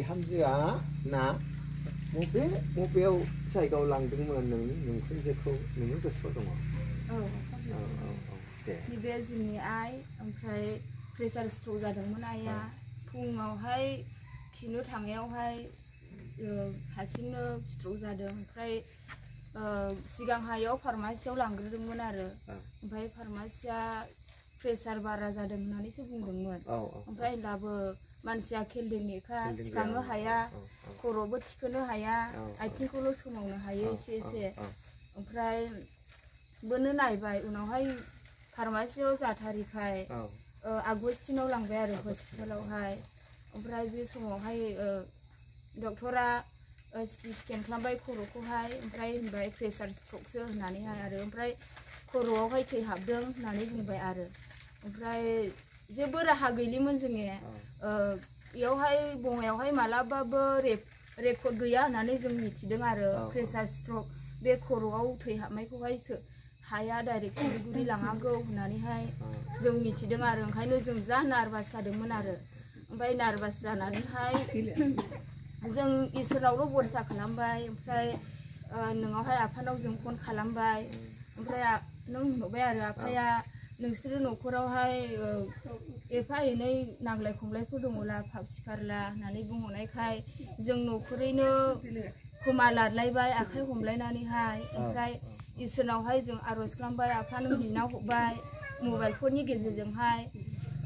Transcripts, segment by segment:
बिहामजोआ ना मबेयाव जायगायाव लांदोंमोन नोंखुनजोखौ नोंनि गोसोआव दङ? नैबे जोंनि आइ ओमफ्राय प्रेसार स्ट्रक जादोंमोन आइया फुङावहाय खिनो थांनायावहाय हारसिंनो स्ट्रक जादों ओमफ्राय सिगांहायाव फार्मासियाव लांग्रोदोंमोन आरो ओमफ्राय फार्मासिया प्रेसार बारा जादों होननानैसो बुंदोंमोन ओमफ्राय होनब्लाबो मानसिया खेलदेंनिखा सिखांनो हाया खर'बो थिखोनो हाया आथिंखौल' सोमावनो हायो एसे एसे ओमफ्राय बोनो नायबाय उनावहाय फार्मासियाव जाथारिखाय आगस्टिनाव लांबाय आरो हस्पिटालावहाय ओमफ्राय बे समावहाय डक्टरा सिटि स्केन खालामबाय खर'खौहाय ओमफ्राय होनबाय प्रेसार स्ट्रकसो होननानैहाय आरो ओमफ्राय खर'आवहाय थै हाबदों होननानै बुंबाय आरो ओमफ्राय जेबो राहा गैलिमोन जोङो बेयावहाय बङाइयावहाय मालाबाबो रेकर्ड गैया होननानै जों मिथिदों आरो प्रेसार स्ट्रक बे खर'आव थै हाबनायखौहाय हाया डाइरेक्ट सिलिगुरि लांनांगौ होननानैहाय जों मिथिदों आरो ओंखायनो जों जा नार्भास जादोंमोन आरो ओमफ्राय नार्भास जानानैहाय जों इसोरावल' भरसा खालामबाय ओमफ्राय नोंनावहाय आफानाव जों फन खालामबाय ओमफ्राय नों होनहरबाय आरो आफाया नोंसोरो न'खरावहाय एफा एनै नांलाय खमलायफोर दङला फाब सिखारला होननानै बुंहरनायखाय जों न'खरैनो खोमा लालायबाय आखाइ हमलायनानैहाय ओमफ्राय इसोरनावहाय जों आर'ज खालामबाय आफानो बिना हरबाय मबाइलफोरनि गेजेरजोंहाय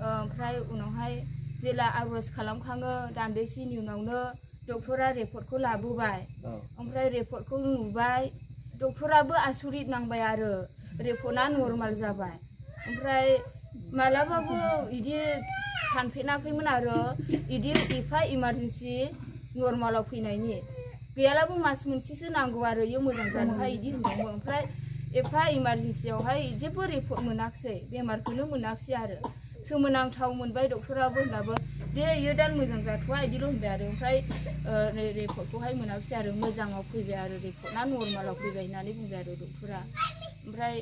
ओमफ्राय उनावहाय जेला आर'ज खालामखाङो दान्दिसेनि उनावनो डक्टरा रिपर्टखौ लाबोबाय ओमफ्राय रिपर्टखौ नुबाय डक्टराबो आसरित नांबाय आरो रिपर्टआ नर्माल जाबाय ओमफ्राय मालाबाबो बिदि सानफेराखैमोन आरो बिदि एफा इमारजेन्सि नर्मालाव फैनायनि गैयालाबो मास मोनसेसो नांगौ आरो इयो मोजां जानोहाय बिदि होनदोंमोन ओमफ्राय एफा इमारजेन्सियावहाय जेबो रिपर्ट मोनाखिसै बेमारखौनो मोनाखिसै आरो सोमोनांथाव मोनबाय डक्टराबो होनब्लाबो दे इयो दा मोजां जाथ'वा बिदिल' होनबाय आरो ओमफ्राय रिपर्टखौहाय मोनाखिसै आरो मोजाङाव फैबाय आरो रिपर्टआ नर्मालाव फैबाय होननानै बुंबाय आरो डक्टरा ओमफ्राय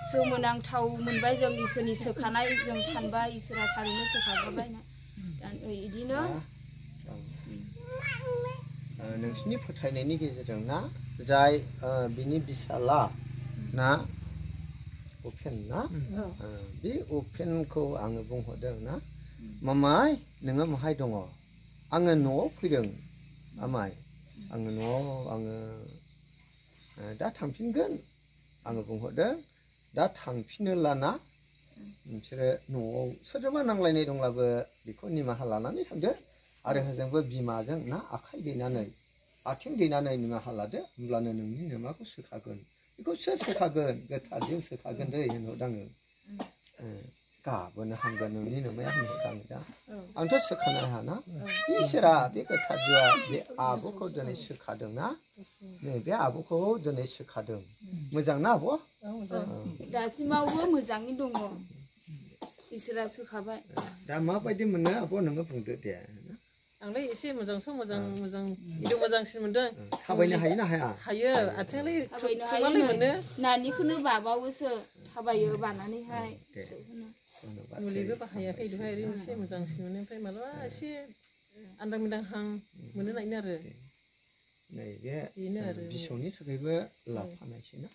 सोमोनांथाव मोनबाय जों इसोरनि सोखानाय जों सानबाय इसोरा थारैनो सोखाबाय बिदिनो नोंसिनि फोथायनायनि गेजेरजों ना जाय बिनि बिसाला ना उपेन ना बे उपेनखौ आङो बुंहरदों ना मामाय नोङो माहाय दङ आङो न'आव फैदों मामाय आङो न'आव दा थांफिनगोन आङो बुंहरदों दा थांफिनोलाना नोंसोरो न'आव सोरजोंबा नांलायनाय दंब्लाबो बेखौ निमाहा लानानै थांदो आरो हजोंबो बिमाजों ना आखाइ दैनानै आथिं दैनानै निमाहा लादो होमब्लानो नोंनि नोमाखौ सोखागोन बेखौ सोर सोखागोन गोथारजों सोखागोन दै होनहरदों आङो गाबोनो हामगोन नोंनि नोमाया होनहरदों आङो दा आंथ' सोखानो हायाना इसोरा बे गोथारजोआ बे आब'खौ दिनै सोखादों ना बे आब'खौ दिनै सोखादों मोजां ना आब' दासिमावबो मोजाङै दङ इसोरा सोखाबाय दा माबायदि मोनो आब' नोङो बुंदो दे आंलाय एसे मोजांसो मोजां बिदि मोजांसिन मोनदों थाबायनो हायो ना हाया हायो आथिंलाय थाबायनो हायो मोनो नानिखौनो बाबावोसो थाबायो बानानैहाय मुलिबो बाहायाखै दहाय ओरैनो एसे मोजांसिन मोनो ओमफ्राय मालाबा एसे आन्दां मिदांहां मोनो नायनो आरो नैबे बिसौनि थाखायबो लाफानायसै ना